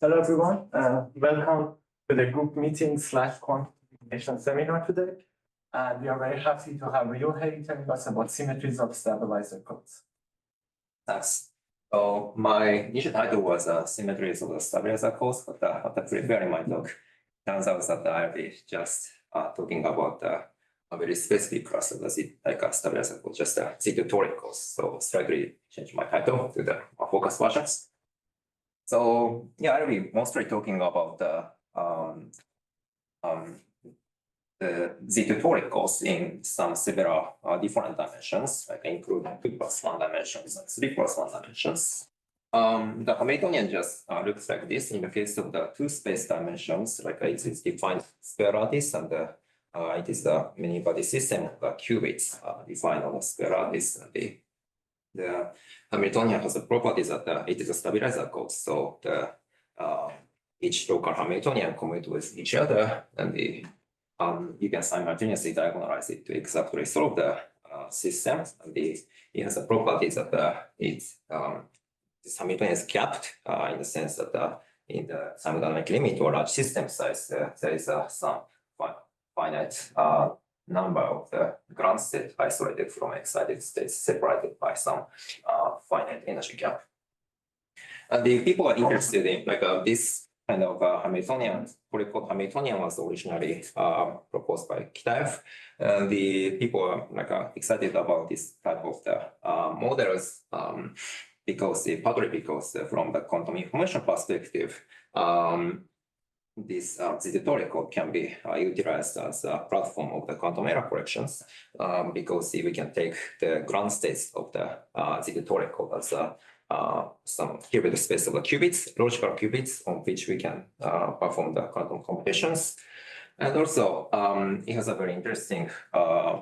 Hello, everyone. Welcome to the group meeting / quantification seminar today. And we are very happy to have Ryohei telling us about symmetries of stabilizer codes. Thanks. So my initial title was Symmetries of the Stabilizer Codes, but after preparing my talk, turns out that I'll be just talking about a very specific class of the stabilizer code, just the tutorial codes. So slightly change my title to the focus versions. So yeah, I'll be mostly talking about the tutorial codes in some several different dimensions, like including 2+1 dimensions and 3+1 dimensions. The Hamiltonian just looks like this in the case of the two space dimensions, like it is defined square lattice, and it is the many-body system of the qubits defined on the square lattice. And the Hamiltonian has the property that it is a stabilizer code, so each local Hamiltonian commute with each other, and you can simultaneously diagonalize it to exactly solve the system. And it has a property that this Hamiltonian is capped in the sense that in the thermodynamic limit or large system size, there is some finite number of the ground state isolated from excited states separated by some finite energy gap. And the people are interested in this kind of Hamiltonian, polycode Hamiltonian was originally proposed by Kitaev. And the people are excited about this type of the models partly because from the quantum information perspective, this tutorial code can be utilized as a platform of the quantum error corrections, because we can take the ground states of the tutorial code as some qubit space of the qubits, logical qubits, on which we can perform the quantum computations. And also, it has a very interesting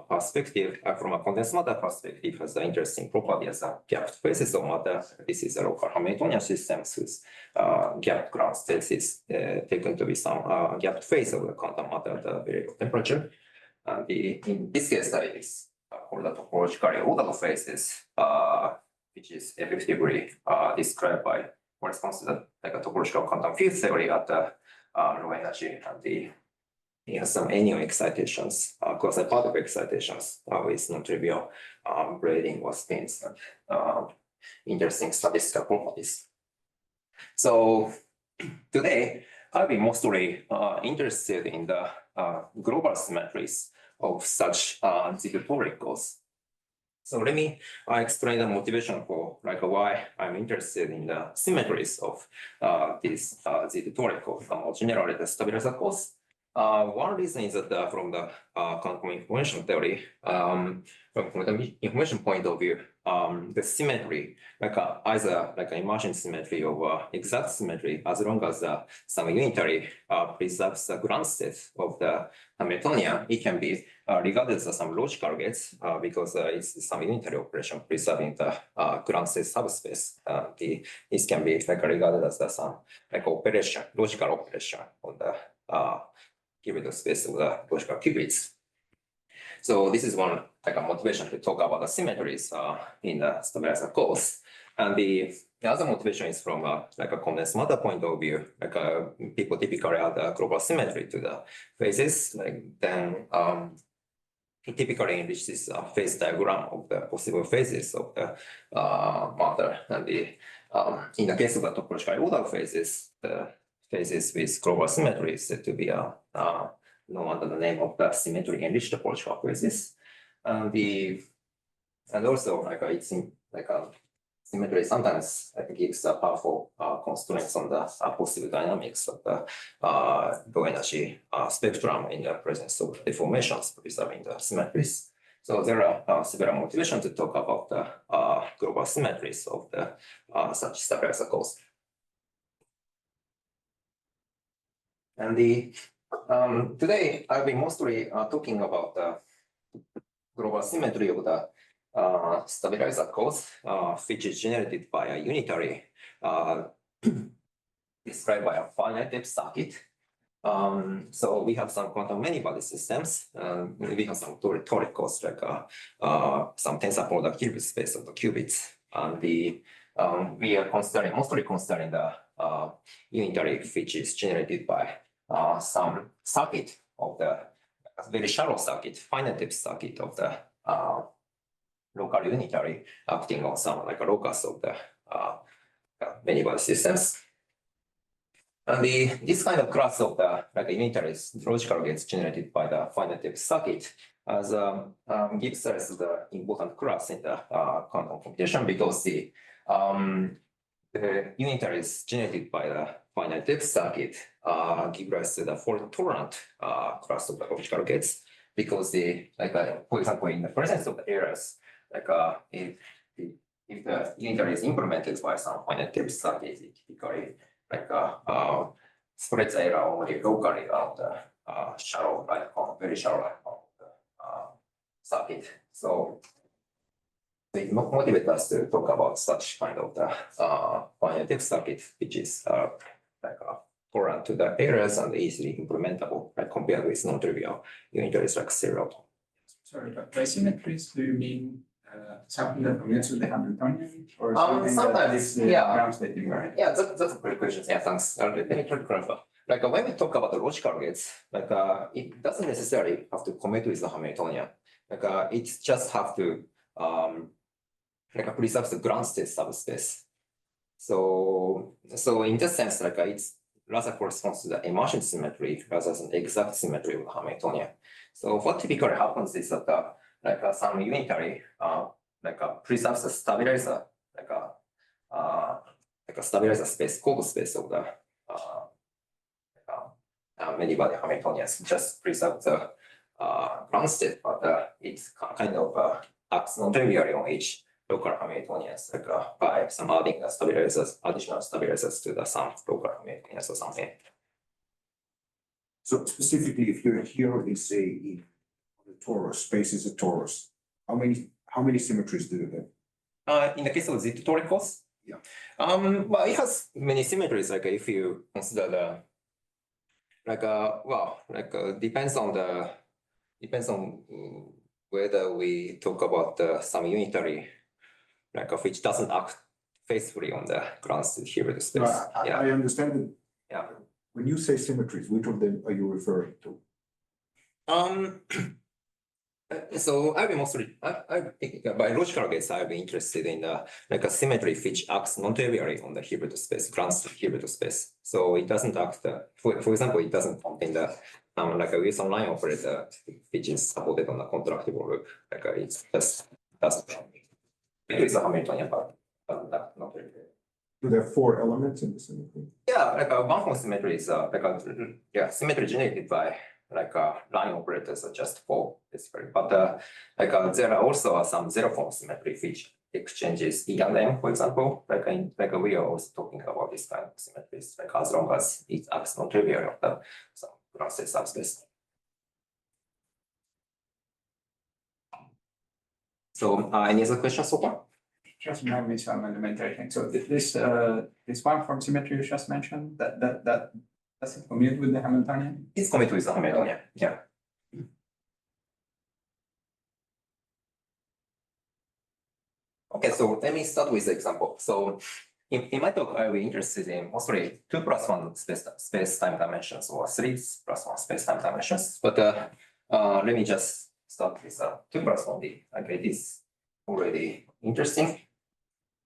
perspective from a condensed matter perspective. It has an interesting property as a gapped phases of matter. This is a local Hamiltonian system whose gapped ground state is taken to be some gapped phase of the quantum matter at a very low temperature. And in this case, that is called the topologically ordered phases, which is effectively described by corresponds to a topological quantum field theory at low energy, and it has some annual excitations, quasi-particle excitations with non-trivial braiding or spins and interesting statistical properties. So today, I'll be mostly interested in the global symmetries of such tutorial codes. So let me explain the motivation for why I'm interested in the symmetries of these tutorial codes, more generally the stabilizer codes. One reason is that from the quantum information theory, from the information point of view, the symmetry, either emergent symmetry or exact symmetry, as long as some unitary preserves the ground state of the Hamiltonian, it can be regarded as some logical gates because it's some unitary operation preserving the ground state subspace. This can be regarded as some operation, logical operation on the qubit space of the logical qubits. So this is one motivation to talk about the symmetries in the stabilizer codes. And the other motivation is from a condensed matter point of view. People typically add a global symmetry to the phases. Then it typically enriches a phase diagram of the possible phases of the matter. And in the case of the topologically ordered phases, the phases with global symmetry is said to be known under the name of the symmetry enriched topological phases. And also it's in symmetry sometimes gives powerful constraints on the possible dynamics of the low energy spectrum in the presence of deformations preserving the symmetries. So there are several motivations to talk about the global symmetries of the such stabilizer codes. And today I'll be mostly talking about the global symmetry of the stabilizer codes, which is generated by a unitary described by a finite depth circuit. So we have some quantum many-body systems. We have some toric codes like some tensor product qubit space of the qubits. And we are mostly considering the unitary which is generated by some circuit of the very shallow circuit, finite depth circuit of the local unitary acting on some like a locus of the many body systems. And this kind of class of the like unitary logical gates generated by the finite depth circuit as gives us the important class in the quantum computation because the unitaries generated by the finite depth circuit give rise to the fault tolerant class of the logical gates because the like for example in the presence of the errors like if the unitary is implemented by some finite depth circuit, it typically like spreads the error only locally around the shallow light cone, very shallow light cone of the circuit. So it motivates us to talk about such kind of the finite depth circuit, which is like tolerant to the errors and easily implementable, like compared with non-trivial unitaries like serial. Sorry, but by symmetries, do you mean something that commutes with the Hamiltonian or something sometimes, that is yeah. ground state invariant? Yeah, that's a great question. Yeah, thanks. Let me try to clarify. Like when we talk about the logical gates, like it doesn't necessarily have to commute with the Hamiltonian. Like it just have to like preserve the ground state subspace. So in that sense, like it's rather corresponds to the emergent symmetry rather than exact symmetry of the Hamiltonian. So what typically happens is that like some unitary like preserves the stabilizer like a stabilizer space, code space of the many body Hamiltonians just preserve the ground state, but it's kind of acts non-trivially on each local Hamiltonians, like by some adding the stabilizers, additional stabilizers to the some local Hamiltonians or something. So specifically, if you're here, they say in the torus, space is a torus, how many symmetries do you have? In the case of Z toricos, Yeah. Well, it has many symmetries. Like if you consider the, depends on whether we talk about some unitary, like which doesn't act faithfully on the ground state here in the space. Yeah. I understand that. Yeah. When you say symmetries, which of them are you referring to? So I'll be mostly, by logical gates, I'll be interested in like a symmetry which acts non-trivially on the Hilbert space, ground state Hilbert space. So it doesn't act, for example, it doesn't contain the like a Wilson line operator which is supported on a contractible loop. Like it's just doesn't. It is a Hamiltonian, but not really. Do there 4 elements in the symmetry? Yeah, like one form symmetry is like a symmetry generated by like line operators are just 4 basically. But like there are also some zero form symmetry which exchanges E and M, for example. Like we are also talking about this kind of symmetries, like as long as it acts non-trivial of the some ground state subspace. So any other questions so far? Just remind me some elementary things. So this one from symmetry you just mentioned, that does it commute with the Hamiltonian? It's commute with the Hamiltonian, yeah. Okay, so let me start with the example. So in my talk, I'll be interested in mostly 2+1 space-time dimensions or 3+1 space-time dimensions. But let me just start with 2+1D. Okay, it is already interesting.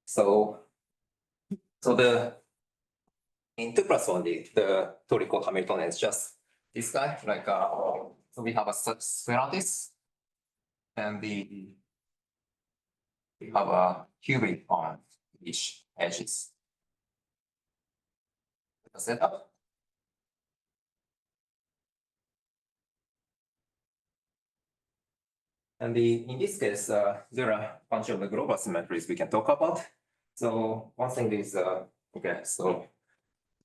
So in 2+1D, the torical Hamiltonian is just this guy. Like so we have a Seratis and we have a cubic on each edges. The setup. And in this case, there are a bunch of the global symmetries we can talk about. So one thing is, okay, so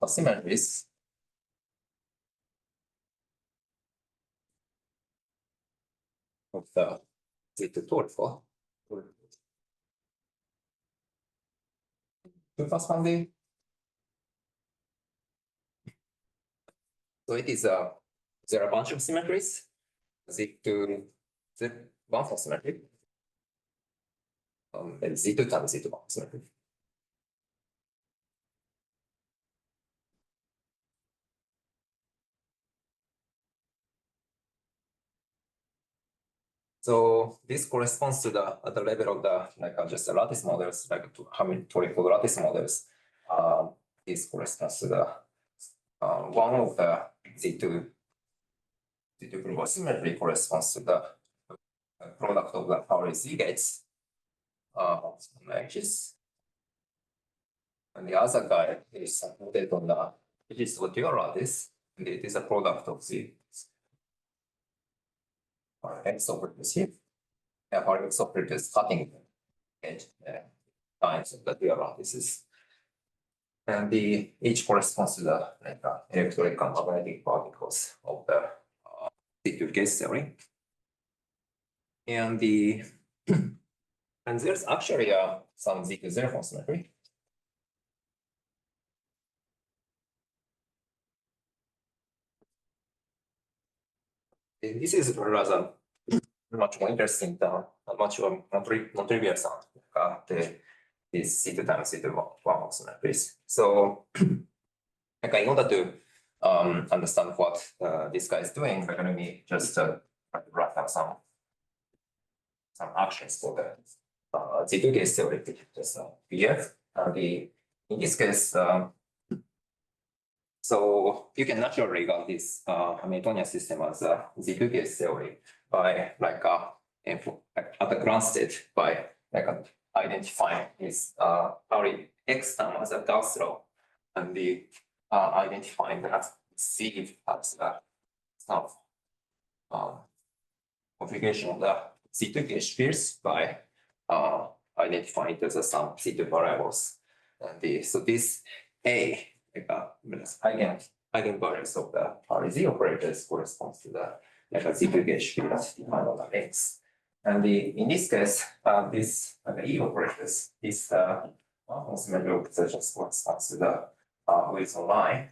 symmetries. Of the Z2 2+1D. So it is there are a bunch of symmetries. Z2 Z1 for symmetry. And Z2 times Z2 symmetry. So this corresponds to at the level of the just the lattice models, like to Hamiltonian lattice models. This corresponds to the one of the Z2 global symmetry corresponds to the product of the Pauli Z gates on the edges. And the other guy is supported on the edges of dual lattice, and it is a product of the X operators here. X operators cutting edge lines of the dual lattices. And each corresponds to the electric and magnetic particles of the Z2 case theory. And and there's actually some Z2 zero symmetry. This is rather much more interesting than much more non-trivial sound. This C2 times C2 one symmetries. So in order to understand what this guy is doing, let me just write down some actions for the Z2 case theory, just BF. In this case, so you can naturally regard this Hamiltonian system as a Z2 case theory by at the ground state by identifying this X term as a Gauss law and identifying that C as some configuration of the Z2 gauge fields by identifying it as some Z2 variables. And so this A eigenvalues of the RZ operators corresponds to the Z2 gauge field defined on the X. And in this case, this E operators is the symmetry of positions corresponds to the Wilson line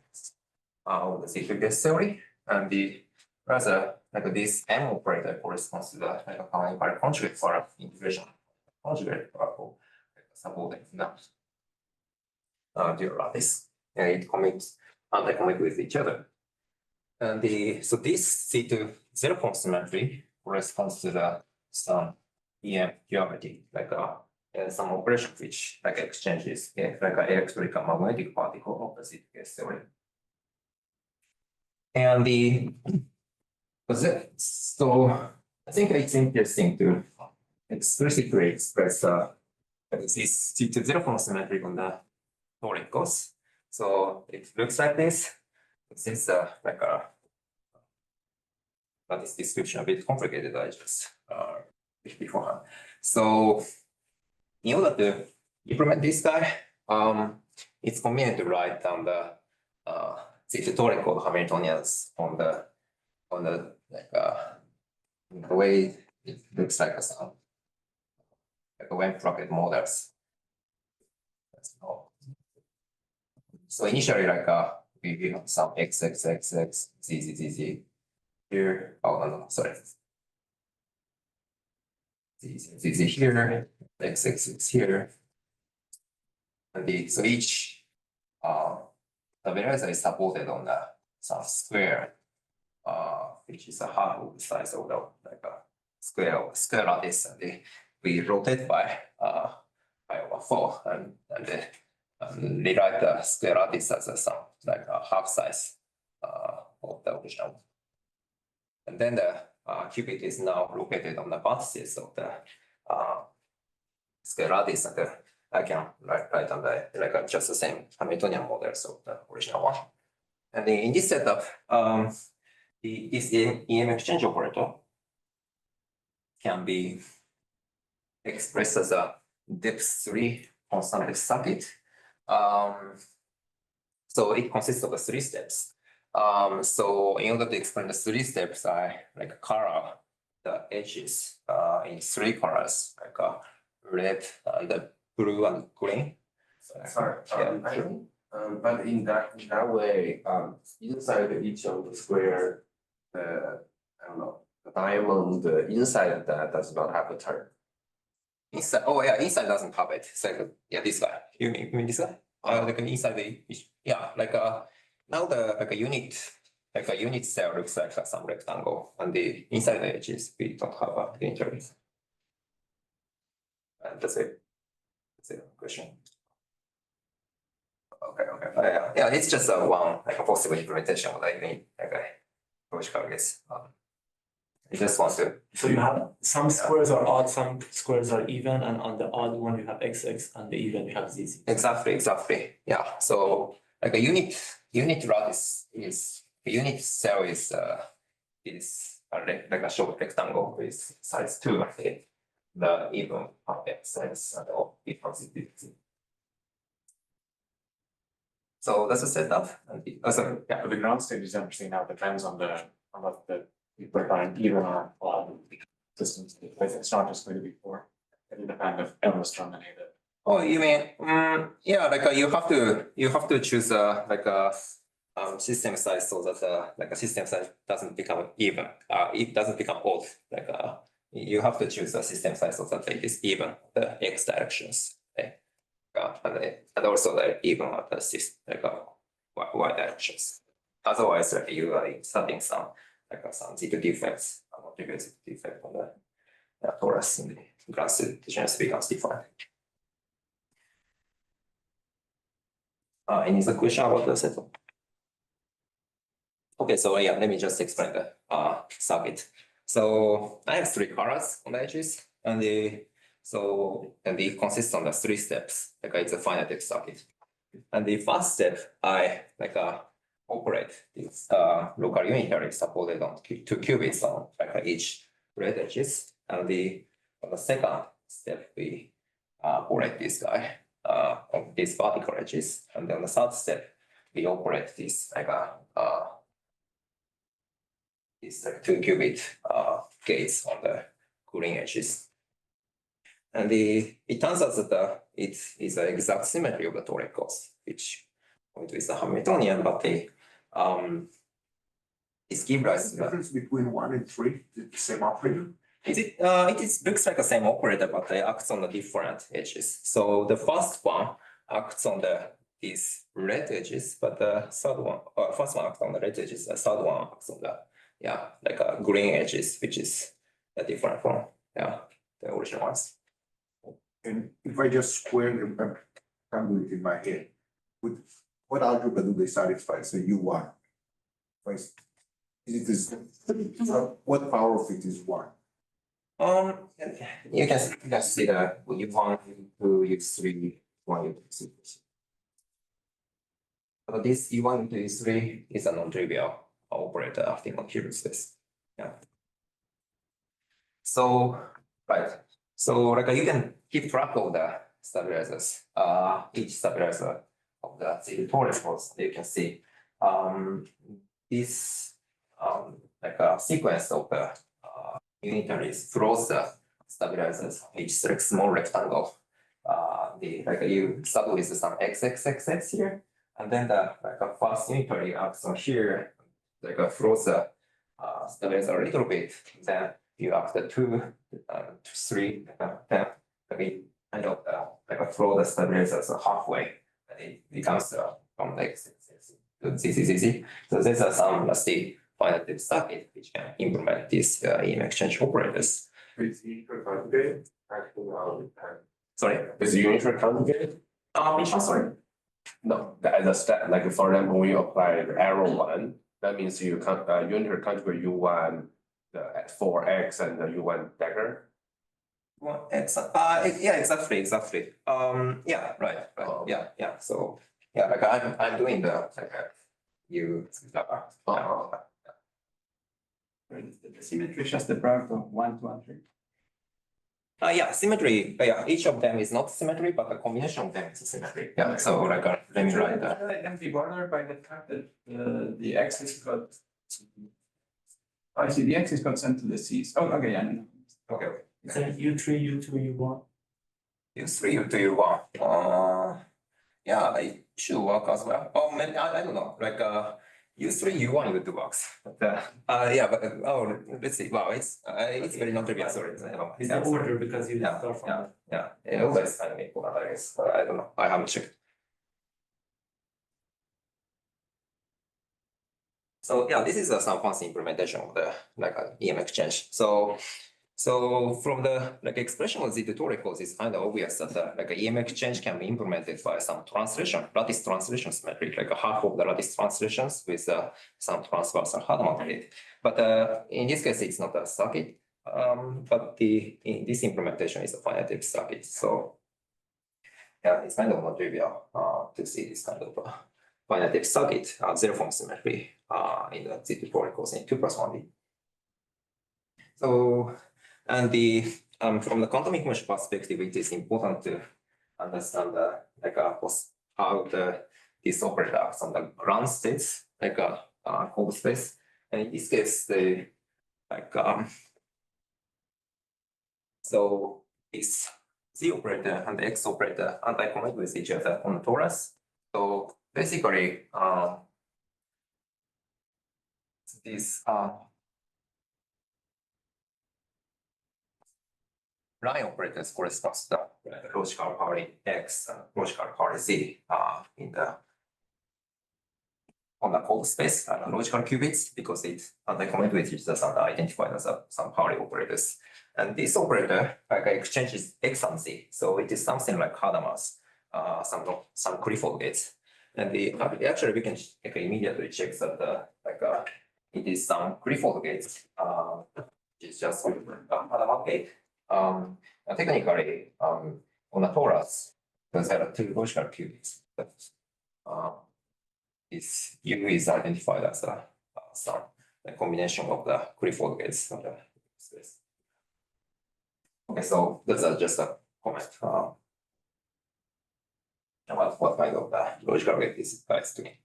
of the Z2 gauge theory. And rather this M operator corresponds to the canonical conjugate for integration conjugate for supporting the dual lattice. And it commits anti-commit with each other. And so this C2 zero form symmetry corresponds to the some EM geometry, some operation which exchanges an electric and magnetic particle of the Z2 case theory. And so I think it's interesting to explicitly express this C2 zero form symmetry on the toric cos. So it looks like this. Since this description a bit complicated, I just beforehand. So in order to implement this guy, it's convenient to write down the toric called Hamiltonians on the way it looks like some when bracket models. So initially, we have some x, z here. Oh no, sorry. Z here, x here, and so each the variables is supported on some square, which is a half of the size of the square lattice, and we rotate by over 4 and rewrite the square lattice as some half size of the original. And then the qubit is now located on the vertices of the square lattice, and I can write on the just the same Hamiltonian models of the original one. And in this setup, this EM exchange operator can be expressed as a depth 3 constant circuit. So it consists of 3 steps. So in order to explain the 3 steps, I color the edges in 3 colors, red and blue and green. Sorry, but in that way, inside each of the square, I don't know, the diamond inside that does not have a turn. Inside, oh yeah, inside doesn't have it. So yeah, this guy. You mean this guy? Inside the now the unit like a unit cell looks like some rectangle, and the inside the edges we don't have a unitary. And that's it. That's it. Question. Okay. Yeah, it's just a one like a possible implementation of the unit like a logical guess. I just want to. So you have some squares are odd, some squares are even, and on the odd one you have XX, and the even you have ZZ. Exactly. Yeah. So like a unit rod is a unit cell is like a short rectangle with size 2. I think the even size and all equals. So that's a setup. Sorry. Yeah, the ground state is interesting now, depends on what the you put on even or odd systems. It's not just going to be 4. It'll depend if L is terminated. Oh, you mean, yeah, like you have to choose like a system size so that like a system size doesn't become even. It doesn't become odd. Like you have to choose a system size so that it is even the x directions. Okay? And also like even at the system like y directions. Otherwise, like you are inserting some zero defects, contribute defect on the torus in the ground state degeneracy becomes defined. Any other question about the setup? Okay, so yeah, let me just explain the circuit. So I have 3 colors on the edges, and it consists of the 3 steps. Like it's a finite circuit. And the first step, I operate this local unitary supported on 2 qubits on each red edges. And the second step, we operate this guy on these vertical edges. And then the third step, we operate this these 2 qubit gates on the green edges. And it turns out that it is an exact symmetry of the toric cos, which is the Hamiltonian, but it's give rise to The difference between 1 and 3 is the same operator? it looks like the same operator, but they act on the different edges. So the first one acts on these red edges, but the third one, first one acts on the red edges, the third one acts on the green edges, which is different from the original ones. And if I just square them, can't do it in my head. With what algebra do they satisfy? So U1. Is it this, what power of it is 1? You can see the U1, U2, U3, 1, U2, U3. But this U1 into U3 is a non-trivial operator acting on Hilbert space. Yeah. So so you can keep track of the stabilizers, each stabilizer of the torus force. You can see this a sequence of the unitaries throws the stabilizers each small rectangle. You start with some XXXX here, and then the first unitary acts on here, throws the stabilizer a little bit. Then you act the 2, 3, 10. Kind of throw the stabilizers halfway, and it becomes from X to Z. So these are some rusty finite circuit which can implement these EM exchange operators. Is the unitary conjugate acting on? Sorry. Is the unitary conjugate? Which one? Sorry. No, the step, like for example, when you apply the arrow 1, that means you unitary conjugate U1 at 4x and the U1 dagger. Well, yeah, exactly. Yeah, right. Yeah. So yeah, I'm doing the you. The symmetry is just the product of 1, 2, and 3. Yeah, symmetry. Yeah, each of them is not symmetry, but the combination of them is a symmetry. Yeah. So let me write that. Let them be bothered by the fact that the axis got. I see the axis got sent to the C's. Oh, okay, yeah. No. Okay. Is it U3, U2, U1? U3, U2, U1. Yeah, it should work as well. Oh, maybe I don't know. U3, U1 U2 works. But yeah, but let's see. Wow, it's very non-trivial. Sorry. Is the order because you start from It always kind of equal, I guess. I don't know. I haven't checked. So yeah, this is some fancy implementation of the EM exchange. So from the expression of the tutorials, it's kind of obvious that EM exchange can be implemented by some lattice translation symmetry, half of the lattice translations with some transversal Hadamard gate. But in this case, it's not a circuit. But in this implementation is a finite circuit. So yeah, it's kind of not trivial to see this kind of finite circuit, zero form symmetry in the tutorials in 2+1D. So, and from the quantum information perspective, it is important to understand how this operator acts on the ground states, cold space. And in this case, so this Z operator and the X operator anti-commute with each other on the torus. So basically, this line operators corresponds to the logical power X and logical power Z on the cold space and logical qubits, because it anti-commute with each other and identified as some Pauli operators. And this operator exchanges X and Z, so it is something like Hadamard's some Clifford gates. And actually we can immediately check that it is some Clifford gates. It's just Hadamard gate. Technically, on the torus, there are two logical qubits. This U is identified as some combination of the Clifford gates of the space. Okay, so that's just a comment about what kind of logical gate this guides to me.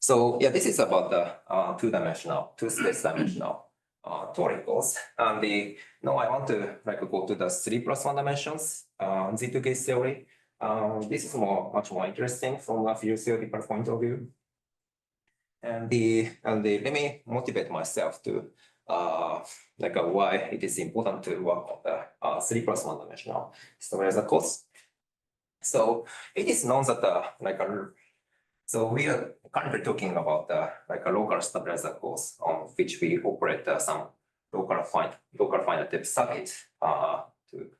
So yeah, this is about the two-space dimensional toricals. And now I want to go to the 3+1 dimensions Z2 case theory. This is much more interesting from a field theoretical point of view. And let me motivate myself to why it is important to work on the 3+1 dimensional stabilizer course. So it is known that so we are currently talking about a local stabilizer course on which we operate some local finite circuit to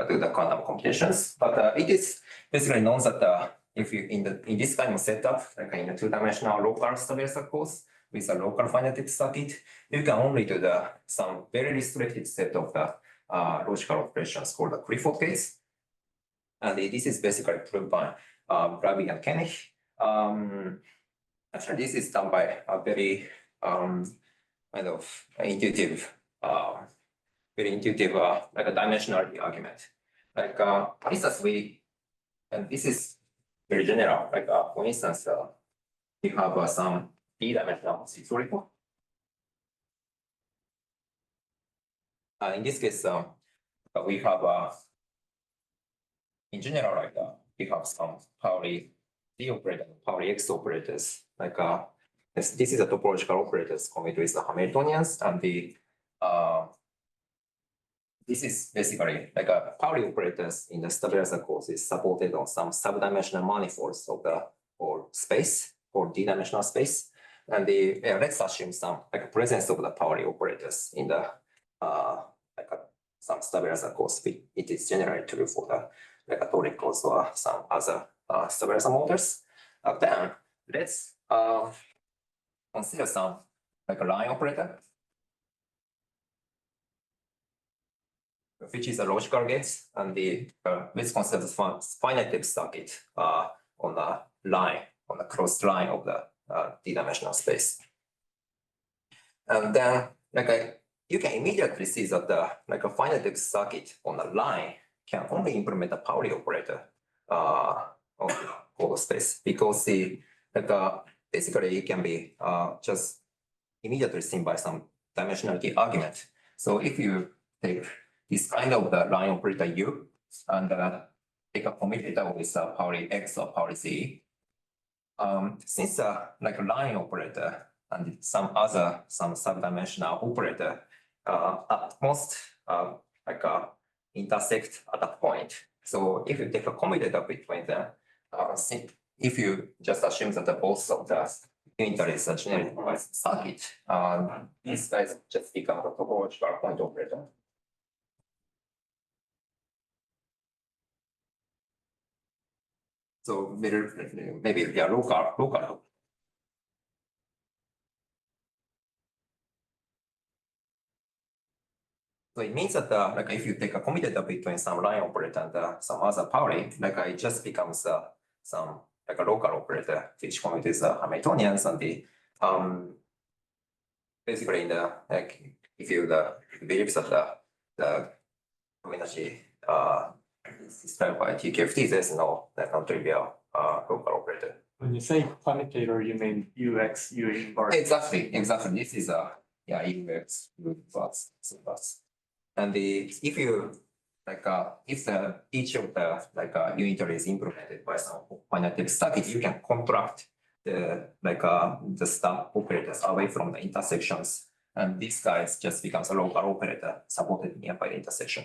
do the quantum computations. But it is basically known that if you in this kind of setup, in a two-dimensional local stabilizer course with a local finite circuit, you can only do some very restricted set of the logical operations called the Clifford gates. And this is basically proved by Rabi and Koenig. Actually, this is done by a very kind of intuitive, very intuitive a dimensionality argument. For instance, and this is very general. For instance, we have some d-dimensional theoretical. In this case, we have in general, we have some Pauli D operator, Pauli X operators. This is a topological operators commit with the Hamiltonians, and this is basically Pauli operators in the stabilizer course is supported on some subdimensional manifolds of the or space or d-dimensional space. And let's assume some presence of the Pauli operators in the some stabilizer course. It is generally true for the toricals or some other stabilizer models. Then let's consider some a line operator, which is a logical gate, and let's consider the finite circuit on the line, on the crossed line of the d-dimensional space. And then you can immediately see that a finite circuit on the line can only implement a Pauli operator on the whole space, because basically it can be just immediately seen by some dimensionality argument. So if you take this kind of the line operator U and take a commutator with Pauli X or Pauli Z, since a line operator and some subdimensional operator at most intersect at a point. So if you take a commutator between them, if you just assume that both of the unitary is generated by circuit, these guys just become the topological point operator. So maybe they are local. So it means that like if you take a commutator between some line operator and some other Pauli, like it just becomes some like a local operator which commutes Hamiltonians and the basically in the like if you believe that the energy is described by TQFT, there's no like non-trivial local operator. When you say commutator, you mean UX, U inverse? Exactly. This is UX, U plus, C plus. And if you like if each of the like unitary is implemented by some finite circuit, you can contract the the star operators away from the intersections, and this guy just becomes a local operator supported nearby the intersection.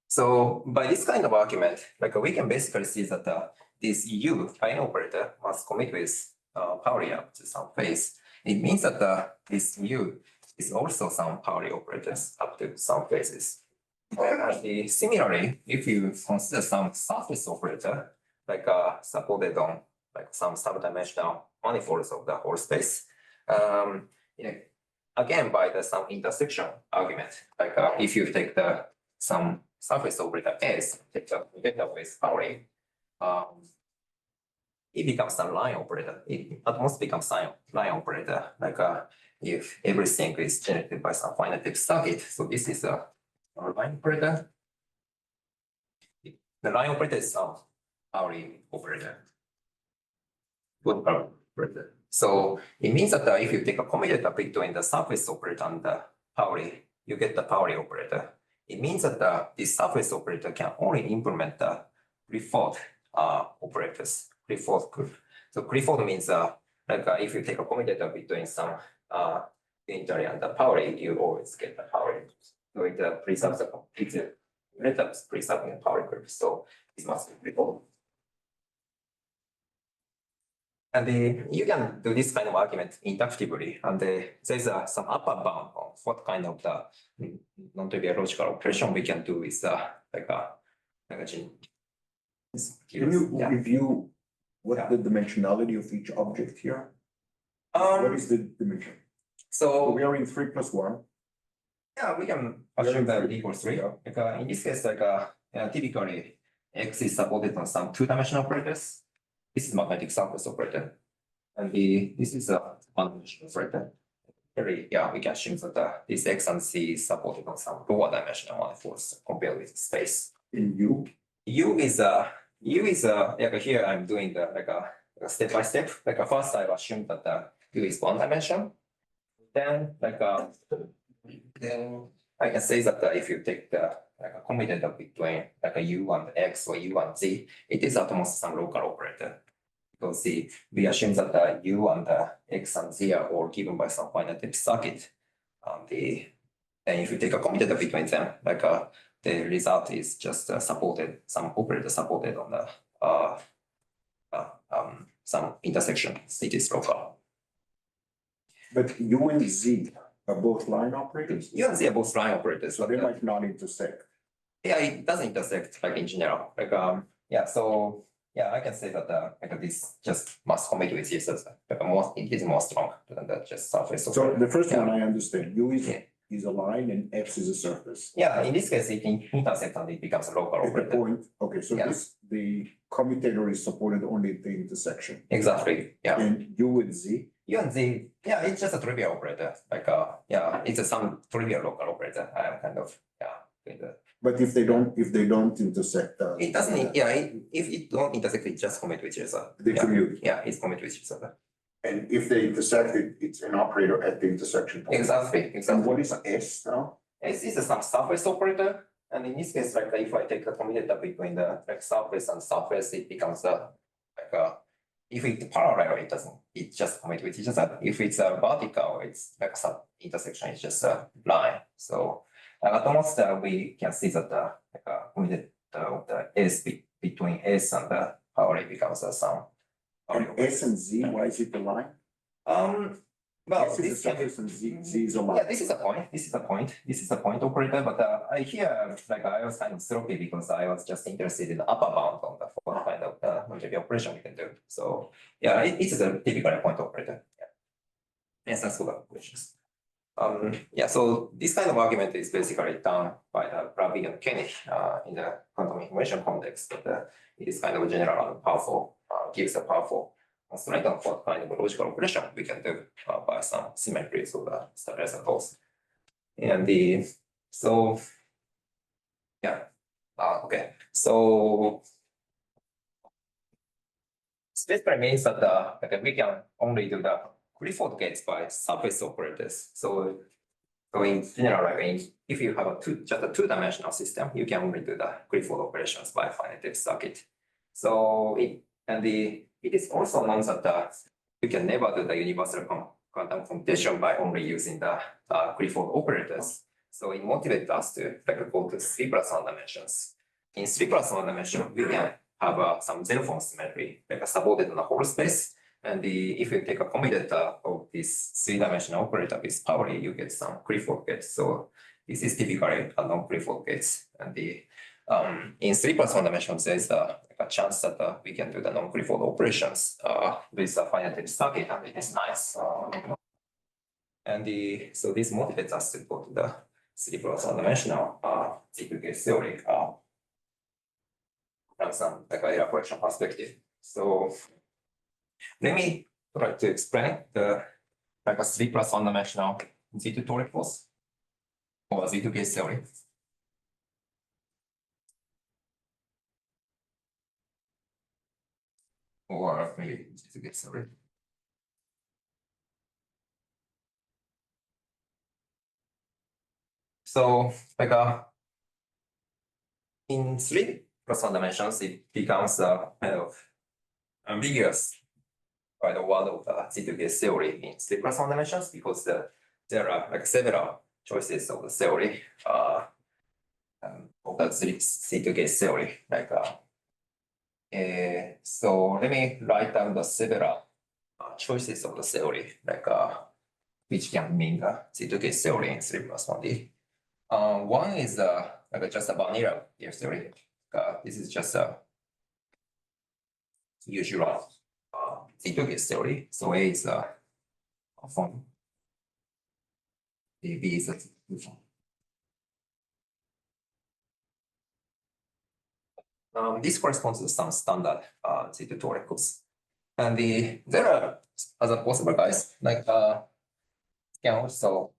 So by this kind of argument, like we can basically see that this U line operator must commit with Pauli up to some phase. It means that this U is also some Pauli operators up to some phases. And similarly, if you consider some surface operator, like supported on like some subdimensional manifolds of the whole space, again by the some intersection argument, like if you take some surface operator S, take the data with Pauli, it becomes a line operator. It at most becomes a line operator, like if everything is generated by some finite circuit. So this is a line operator. The line operator is some Pauli operator. Good operator. So it means that if you take a commutator between the surface operator and the Pauli, you get the Pauli operator. It means that this surface operator can only implement the Clifford operators. Clifford group. So Clifford means like if you take a commutator between some unitary and the Pauli, you always get the Pauli. So it preserves the complete preserving the Pauli group. So this must be Clifford. And you can do this kind of argument inductively, and there's some upper bound on what kind of the non-trivial logical operation we can do with like a gene. Can you review what the dimensionality of each object here? What is the dimension? So we are in 3+1. Yeah, we can assume that it equals 3. Like in this case, like typically X is supported on some two-dimensional operators. This is magnetic surface operator, and this is a one-dimensional operator. Yeah, we can assume that this X and C is supported on some lower dimensional manifolds compared with space. In U? U is like here I'm doing the like a step by step. Like first I've assumed that U is one dimension. Then then I can say that if you take the like a commutator between like a U and X or U and Z, it is at most some local operator. Because we assume that the U and the X and Z are all given by some finite circuit. And if you take a commutator between them, like the result is just supported, some operator supported on the some intersection. It is local. But U and Z are both line operators? U and Z are both line operators. So they might not intersect. Yeah, it doesn't intersect like in general. Like yeah, so yeah, I can say that like this just must commit with each other. Like it is more strong than that just surface. So the first one Yeah. I understand. U is a line and X is a surface. Yeah, in this case, it intersects and it becomes a local At the operator. point, okay, so Yeah. the commutator is supported only at the intersection. Exactly. Yeah. And U and Z, U and Z, yeah, it's just a trivial operator. Like yeah, it's some trivial local operator. I am kind of doing the. but if they don't intersect, It doesn't. Yeah, if it don't intersect, it just commit with each other. they Yeah. commute. Yeah, it's commit with each other. And if they intersect, it's an operator at the intersection point. Exactly. And what is S now? It's some surface operator, and in this case, like if I take the commutator between the like surface and surface, it becomes like if it's parallel, it doesn't. It just commit with each other. If it's vertical, it's like some intersection. It's just a line. So at the most, we can see that like commutator of the S between S and the Pauli becomes some And S and Z, why is it the line? Well, S is a this can be. suffix and Z is a line. Yeah, this is a point, this is a point operator, but I here, like I was kind of sloppy because I was just interested in the upper bound on the what kind of non-trivial operation we can do. So yeah, it is a typical point operator. Yeah. Yes, that's good questions. Yeah, so this kind of argument is basically done by the Rabi and Koenig in the quantum information context, but it is kind of general and powerful, gives a powerful constraint on what kind of logical operation we can do by some symmetries of the stabilizers. And so yeah, okay, so space-time means that like we can only do the Clifford gates by surface operators. So in general, if you have just a two-dimensional system, you can only do the Clifford operations by finite circuit. So it is also known that you can never do the universal quantum computation by only using the Clifford operators. So it motivates us to go to 3+1 dimensions. In 3+1 dimension, we can have some zeroform symmetry, supported on the whole space. And if you take a commutator of this three-dimensional operator with Pauli, you get some Clifford gates. So this is typically a non-Clifford gates. And in 3+1 dimensions, there is a chance that we can do the non-Clifford operations with a finite circuit, and it is nice. So this motivates us to go to the 3+1 dimensional Z2 theory from some error correction perspective. So let me try to explain the a 3+1 dimensional Z2 toric force or Z2 gauge theory. Or maybe Z2 gauge theory. So in 3+1 dimensions, it becomes kind of ambiguous by the word of the Z2 gauge theory in 3+1 dimensions because there are several choices of the theory of the Z2 gauge theory. So let me write down the several choices of the theory, which can mean the Z2 gauge theory in 3+1D. One is just a vanilla gauge theory. This is just a usual Z2 gauge theory. So A is a form. B is a Z2 form. This corresponds to some standard Z2 toricals. And there are other possible guys, can also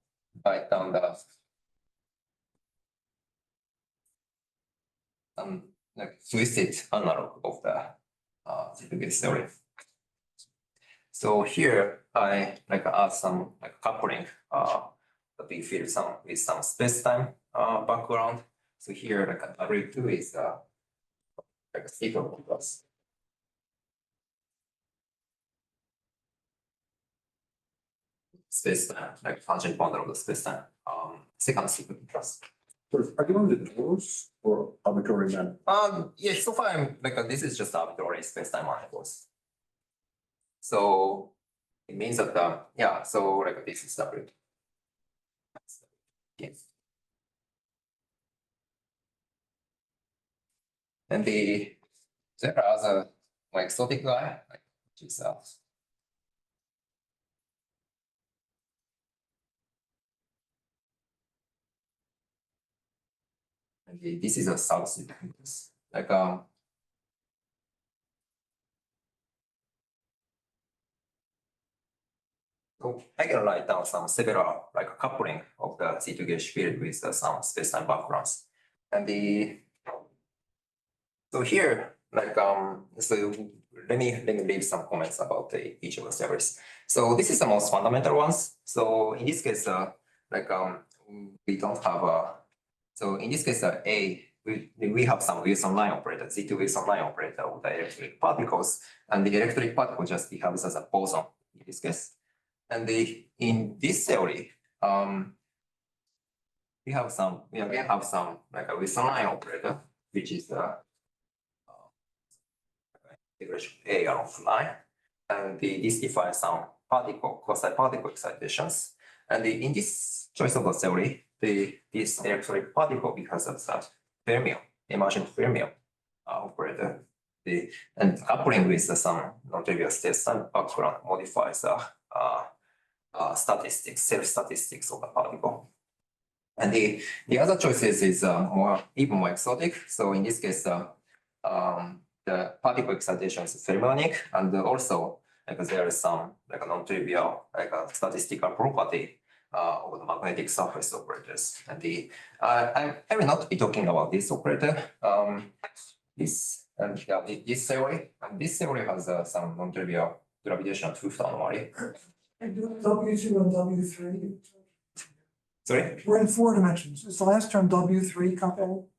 write down the twisted analog of the Z2 gauge theory. So here I add some coupling that we feel with some space-time background. So here W2 is a sequel plus. Space-time, tangent bundle of the space-time, second sequel plus. So are you on the doors or arbitrary man? Yeah, so far I'm this is just arbitrary space-time manifolds. So it means that yeah, so this is W. Yes. And there are other more exotic guy, which is and this is a subsequence. So I can write down some several coupling of the Z2 gauge field with some space-time backgrounds. And so here, so let me leave some comments about each of the theories. So this is the most fundamental ones. So in this case, we don't have so in this case, we have some Wilson line operator, Z2 Wilson line operator with the electric particles, and the electric particle just behaves as a boson in this case. And in this theory, we have some a Wilson line operator, which is the integration A along the line. and this defines some quasi-particle excitations. And in this choice of the theory, this electronic particle, because of that fermion, emergent fermion operator, and coupling with some non-trivial states and background modifies statistics, self-statistics of the particle. And the other choices is even more exotic. So in this case, the particle excitation is fermionic, and also there is some non-trivial statistical property of the magnetic surface operators. And I will not be talking about this operator. This theory, and this theory has some non-trivial gravitational truth anomaly. And W2 and W3. Sorry? We're in 4 dimensions. Is the last term W3 coupled?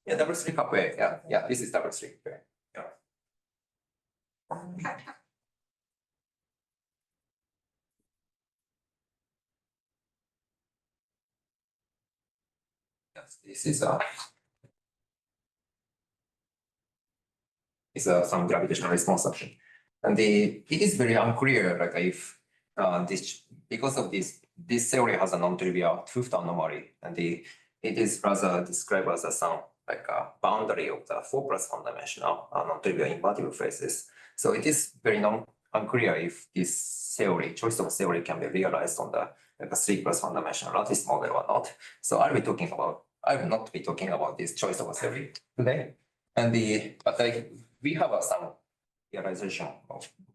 Yeah, W3 couple. Yeah, this is W3. Yeah. Yes, this is some gravitational response action, and it is very unclear, like if this, because of this theory has a non-trivial truth anomaly, and it is rather described as some like a boundary of the 4+1 dimensional non-trivial invertible phases. So it is very unclear if this theory, choice of theory, can be realized on the like a 3+1 dimensional lattice model or not. So I will not be talking about this choice of theory today. And but like we have some realization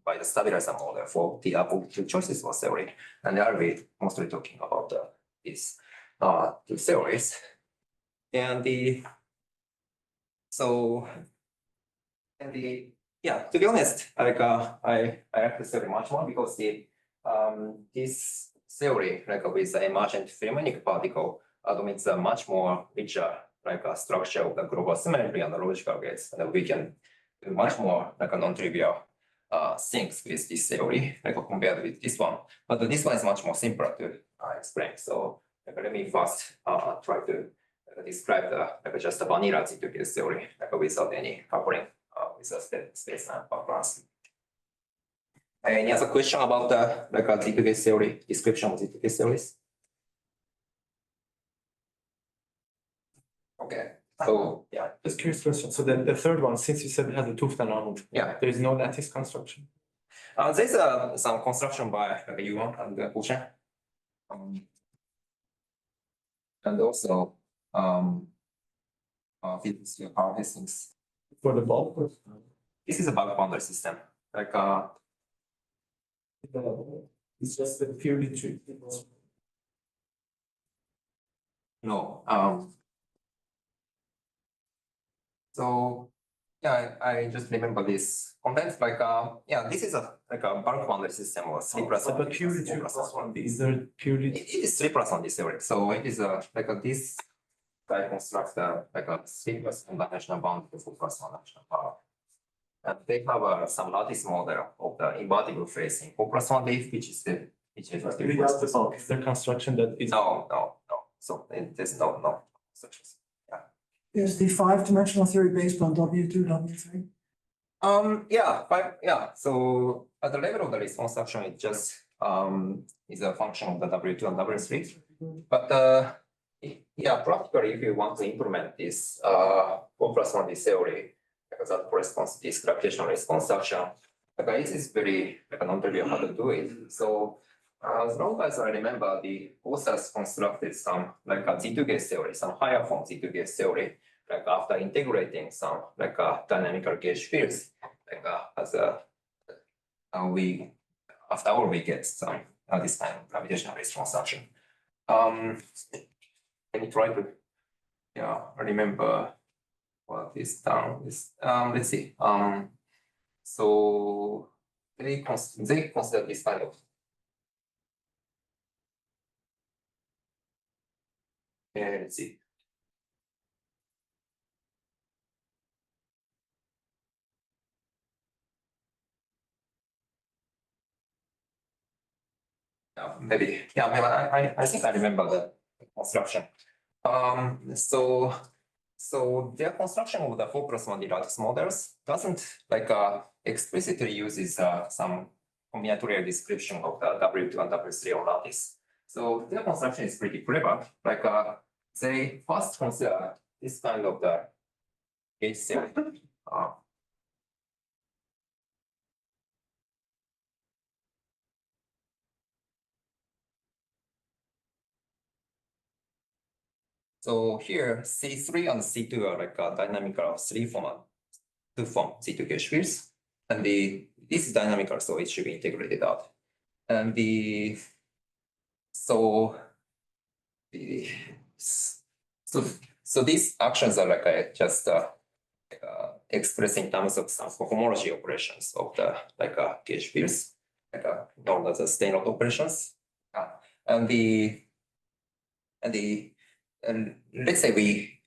by the stabilizer model for the above two choices of theory, and I will be mostly talking about these two theories. And yeah, to be honest, like I like this theory much more because this theory, like with the emergent fermionic particle, admits a much more richer like a structure of the global symmetry and the logical gates, and we can do much more like a non-trivial things with this theory, like compared with this one. But this one is much more simpler to explain. So like, let me first try to describe the like just a vanilla Z2K theory, like without any coupling with the space and backgrounds. Any other question about the like a Z2K theory, description of Z2K theories? Okay, so yeah. Just curious question. So the third one, since you said it has a tooth anomaly, Yeah. there is no lattice construction. There's some construction by like Yuan and Ocean. And also physics power hastings. For the bulk. This is a bulk boundary system. Like It's just the purely true. no. So yeah, I just remember this content. Like yeah, this is like a bulk boundary system or 3+1. But purely 2+1. Is there purely? It is 3+1 this theory. So it is like this guy constructs like a 3+1 dimensional bound to 4+1 dimensional power. And they have some lattice model of the invertible phase in 4+1 leaf, which is the Really that's the bulk. Is there construction that is? No. So there's no constructions. Is the 5-dimensional theory based on W2, W3? Yeah. So at the level of the response action, it just is a function of the W2 and W3. But yeah, practically, if you want to implement this 4+1 theory, because that corresponds to this gravitational response action, like it is very like non-trivial how to do it. So as long as I remember, the authors constructed some like a Z2K theory, some higher form Z2K theory, like after integrating some like dynamical gauge fields, like as after all we get some this kind of gravitational response action. Let me try to remember what is done. Let's see. So they consider this kind of. Let's see. Maybe I think I remember the construction. So their construction of the 4+1 lattice models doesn't like explicitly uses some combinatorial description of the W2 and W3 on lattice. So their construction is pretty clever. Like they first consider this kind of the gauge theory. So here C3 and C2 are like a dynamical two-form C2 gauge fields. And this is dynamical, so it should be integrated out. And so these actions are like just expressed in terms of some cohomology operations of the gauge fields, known as the Steinrod operations. And let's say we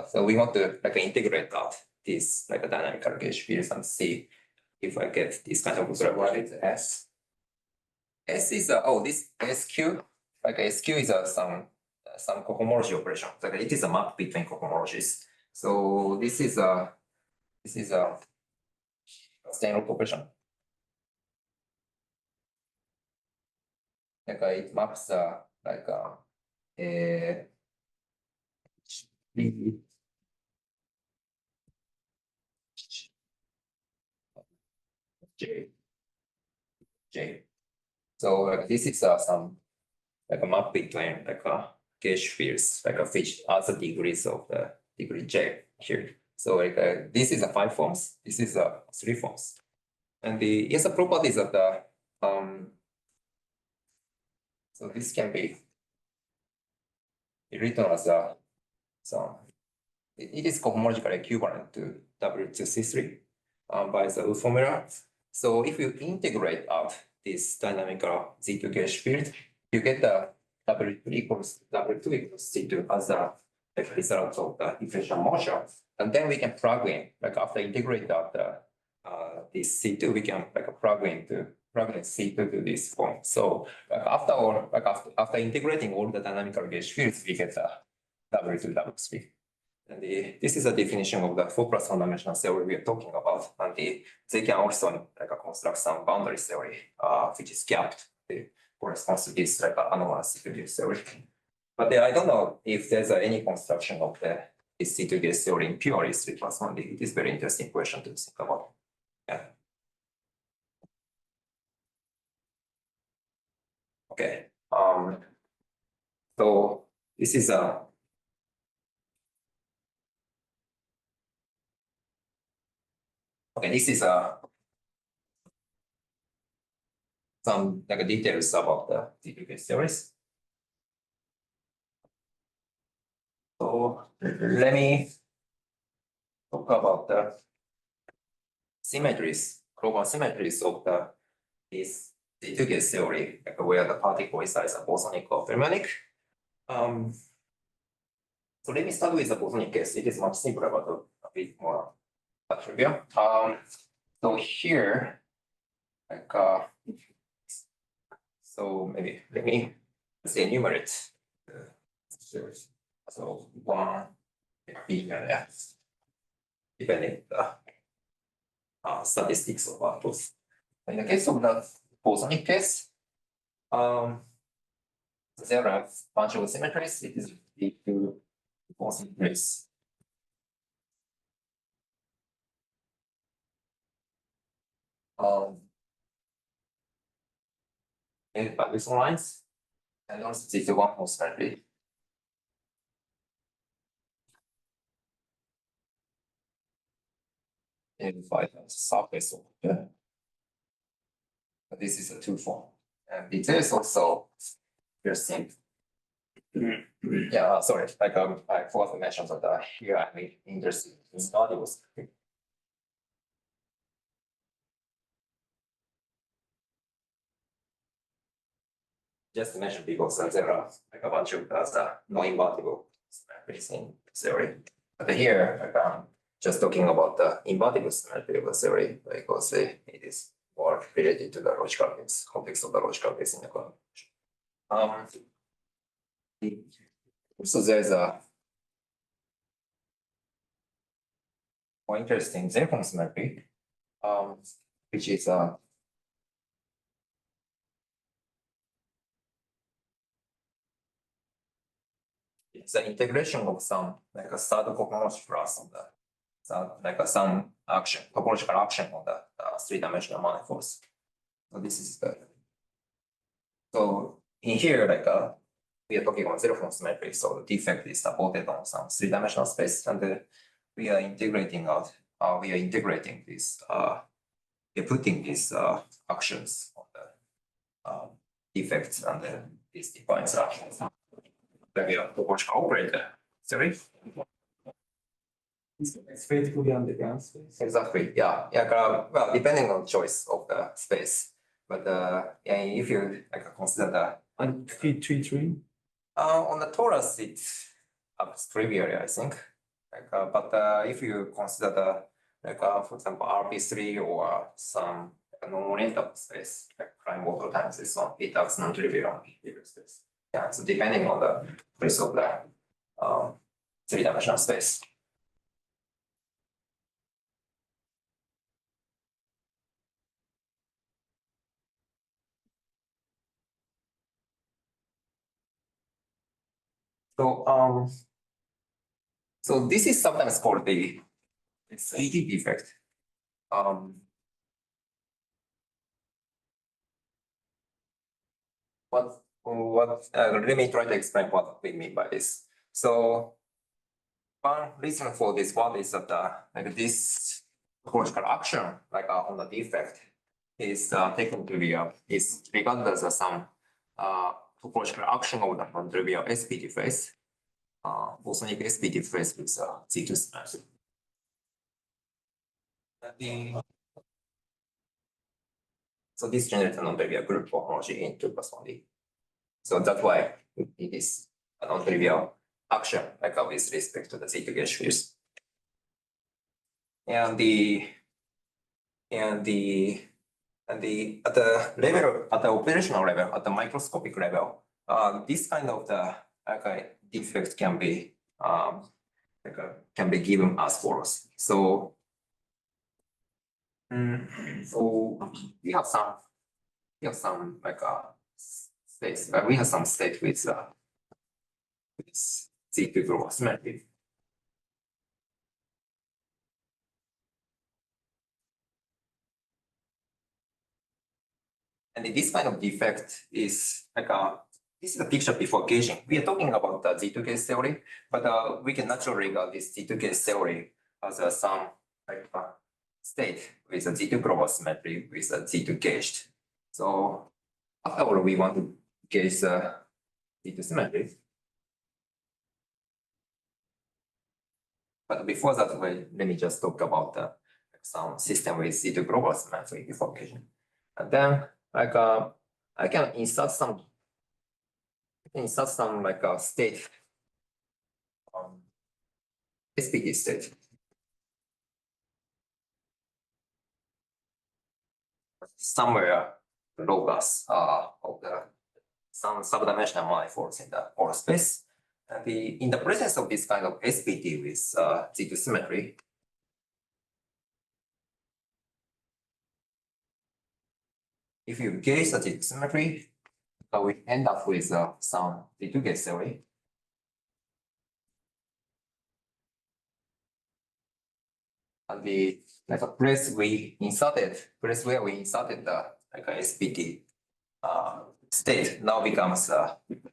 so we want to integrate out these dynamical gauge fields and see if I get this kind of. So what is S? S is this SQ. SQ is some cohomology operation. Like it is a map between cohomologies. So this is a Steinrod operation. It maps J. So this is some a map between gauge fields, which are the degrees of the degree J here. So this is a 5 forms, this is a 3 forms. And the properties of the so this can be written as it is cohomologically equivalent to W2C3 by the Wu formula. So if you integrate out this dynamical Z2 gauge field, you get the W2 equals C2 as a result of the differential motion. And then we can plug in, after integrate out this C2, we can plug in C2 to this form. So after integrating all the dynamical gauge fields, we get the W2, W3. And this is a definition of the 4+1 dimensional theory we are talking about. And they can also construct some boundary theory, which is gapped. It corresponds to this anomalous C2 gauge theory. But I don't know if there's any construction of this C2 gauge theory in pure 3+1. It is a very interesting question to think about. Yeah. Okay. So this is a this is some details about the C2 gauge theories. So let me talk about the symmetries, global symmetries of this C2 gauge theory, where the particle size are bosonic or fermionic. So let me start with the bosonic case. It is much simpler, but a bit more trivial. So here, so maybe let me enumerate the series. So 1, B, and F, depending on the statistics of outputs. In the case of the bosonic case, there are a bunch of symmetries. It is to bosonic case. And by these lines, and also this is one more symmetry. And by the surface of this is a 2 form. And it is also interesting. Yeah, sorry, I forgot to mention that here I'm interested in modules. Just to mention because there are a bunch of non-invertible symmetries in theory. But here, I'm just talking about the invertible symmetry of the theory because it is more related to the logical case, context of the logical case in the convolution. So there's a more interesting Zenfone symmetry. which is it's an integration of some like a third cohomology class on the some action topological action on the three-dimensional manifolds. So this is the so in here we are talking about zero form symmetry, so the defect is supported on some three-dimensional space, and we are integrating this we're putting these actions on the defects and this defines actions. Then we are topological operator theory. It's basically on the ground space. Exactly, yeah, well, depending on choice of the space, but yeah, if you consider the On 333. on the torus, it's trivial, I think. But if you consider for example, RP3 or some non-orientable space, like prime water times this one, it acts non-trivial on bigger space. Yeah, so depending on the place of the three-dimensional space. So this is sometimes called the AD defect. Let me try to explain what we mean by this. So one reason for this one is that this topological action on the defect is taken to be is regarded as some topological action of the non-trivial SPT phase, bosonic SPT phase with Z2 symmetry. So this generates a non-trivial group homology in 2+1D. So that's why it is a non-trivial action with respect to the Z2 gauge fields. And at the level, at the operational level, at the microscopic level, this kind of the defect can be given as follows. So we have some states. We have some state with Z2 global symmetry. And this kind of defect is this is a picture before gauging. We are talking about the Z2 case theory, but we can naturally regard this Z2 case theory as some state with a Z2 global symmetry with a Z2 gauged. So after all, we want to gauge the Z2 symmetry. But before that, let me just talk about some system with Z2 global symmetry before gauging. And then I can insert some state SPT state. Somewhere locus of some subdimensional manifolds in the Euler space. And in the presence of this kind of SPT with Z2 symmetry, if you gauge the Z2 symmetry, we end up with some Z2 gauge theory. And the place where we inserted the SPT state now becomes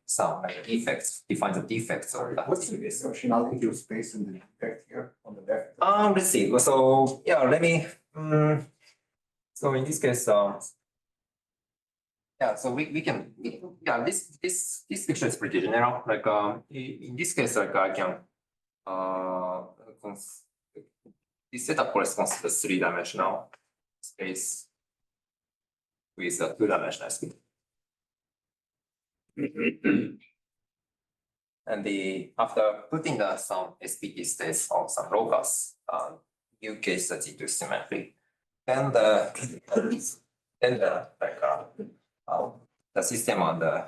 some defects, defines the defects or the. What's the associationality of space in the defect here on the left? Let's see. So yeah, let me. So in this case, yeah. So we can. Yeah, this picture is pretty general. In this case, I can. This setup corresponds to the three-dimensional space with a two-dimensional speed. And after putting some SPT states on some locus, you gauge the Z2 symmetry. Then the system on the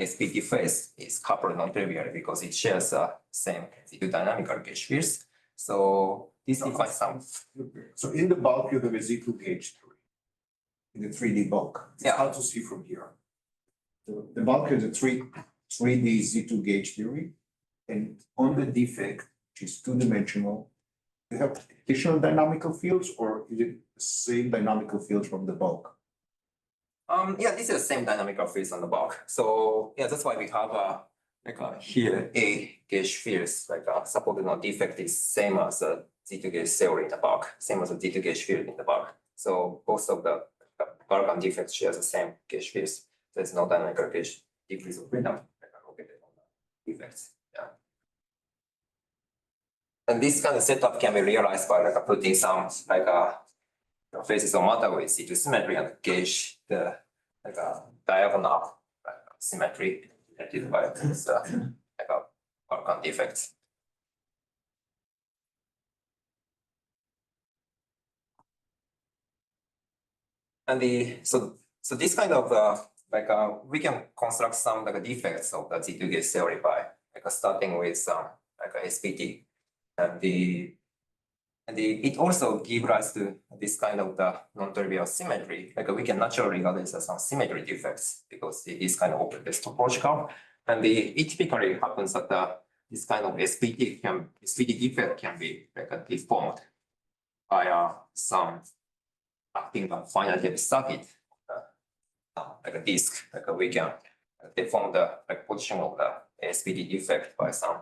SPT phase is coupled non-trivially because it shares the same Z2 dynamical gauge fields. So this defines some, So in the bulk, you have a Z2 gauge theory. In the 3D bulk. It's Yeah. hard to see from here. The bulk is a 3D Z2 gauge theory. And on the defect, which is two-dimensional, you have additional dynamical fields, or is it the same dynamical fields from the bulk? yeah, this is the same dynamical fields on the bulk. So yeah, that's why we have here A gauge fields, suppose the defect is same as a Z2 gauge theory in the bulk, same as a Z2 gauge field in the bulk. So both of the bulk and defects share the same gauge fields. There's no dynamical gauge degrees of freedom located on the defects. Yeah. And this kind of setup can be realized by putting some faces of matter with Z2 symmetry and gauge the diagonal symmetry detected by this bulk and defects. And so this kind of we can construct some defects of the Z2 gauge theory by starting with some SPT, and it also gives rise to this kind of the non-trivial symmetry. We can naturally regard this as some symmetry defects because it is kind of operator topological, and it typically happens that this kind of SPT defect can be deformed by some acting on finite depth circuit, like a disk. We can deform the position of the SPD defect by some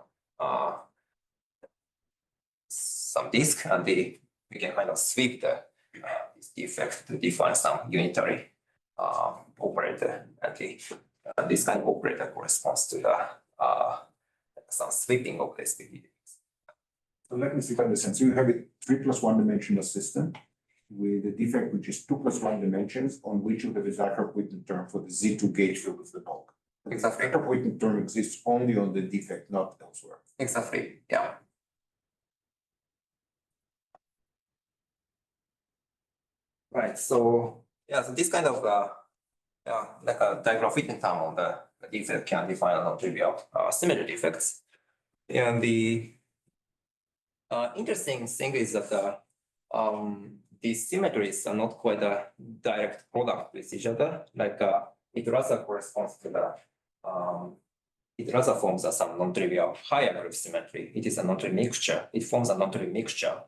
disk, and we can kind of sweep this defect to define some unitary operator, and this kind of operator corresponds to the some sweeping of the SPD. So let me see if I understand. So you have a 3+1 dimensional system with a defect which is 2+1 dimensions, on which you have a Zachar-Whitney term for the Z2 gauge field of the bulk. Exactly. The Zachar-Whitney term exists only on the defect, not elsewhere. Exactly. Yeah. Right. So yeah. So this kind of like a digraph-Whitney term on the defect can define a non-trivial symmetry defects. And the interesting thing is that these symmetries are not quite a direct product with each other. It rather corresponds to the it rather forms some non-trivial higher group symmetry. It is a non-trivial mixture. It forms a non-trivial mixture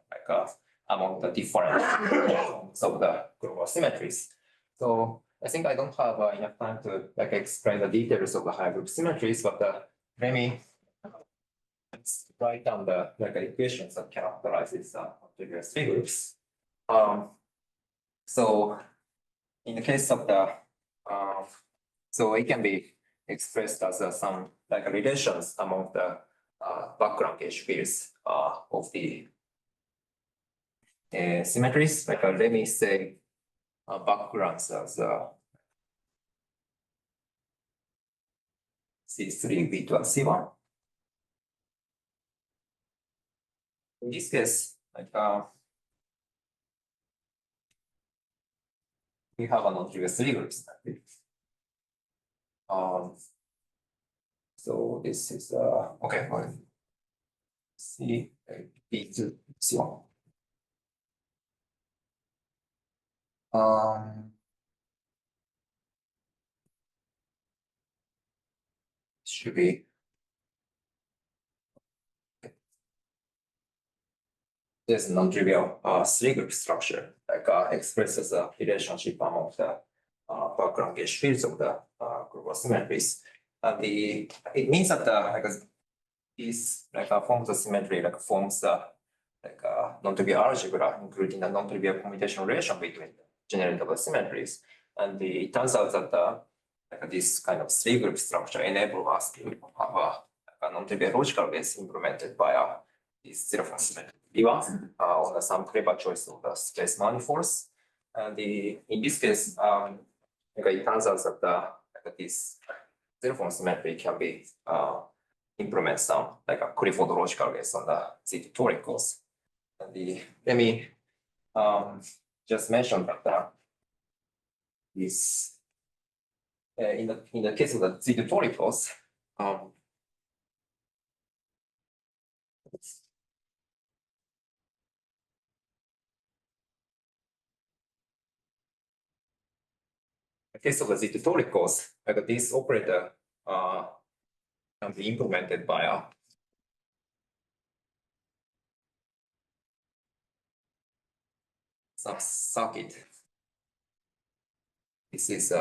among the different forms of the global symmetries. So I think I don't have enough time to explain the details of the higher group symmetries, but let me write down the equations that characterize these non-trivial three groups. So in the case of the so it can be expressed as some relations among the background gauge fields of the symmetries. Let me say backgrounds as C3, B2, and C1. In this case, we have a non-trivial three groups. So this is okay. C, B2, C1. Should be this non-trivial three group structure expresses a relationship among the background gauge fields of the global symmetries. And it means that these forms of symmetry forms non-trivial algebra, including the non-trivial commutation relation between generatable symmetries. And it turns out that this kind of three group structure enable us to have a non-trivial logical base implemented by this zero-form symmetry on some clever choice of the space manifolds. And in this case, it turns out that this zero-form symmetry can be implement some a Clifford logical base on the Z2 toricals. And let me just mention that this in the case of the Z2 toricals, In case of the Z-tutoricals, like this operator can be implemented by some circuit. This is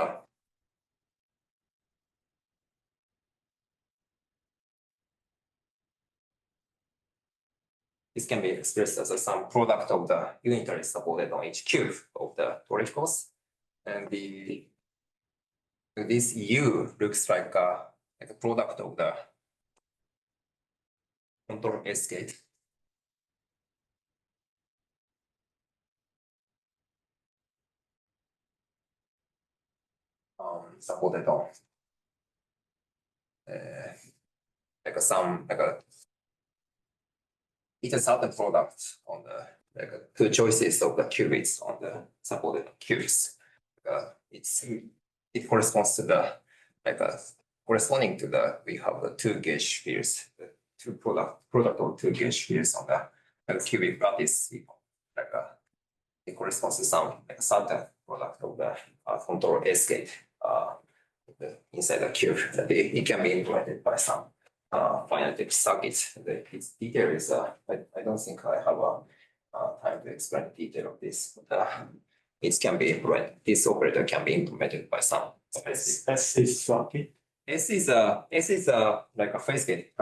this can be expressed as a some product of the unitary supported on each cube of the toricals, and this U looks like a product of the control S gate. Supported on it's a certain product on the two choices of the qubits on the supported cubes. It corresponds to the corresponding to the we have the two gauge fields, the two product of two gauge fields on the qubit lattice. It corresponds to some certain product of the control S gate inside the cube. It can be implemented by some finite circuits. Its detail is I don't think I have time to explain the detail of this. It can be implemented. This operator can be implemented by some specific. S is circuit. S is like a phase gate.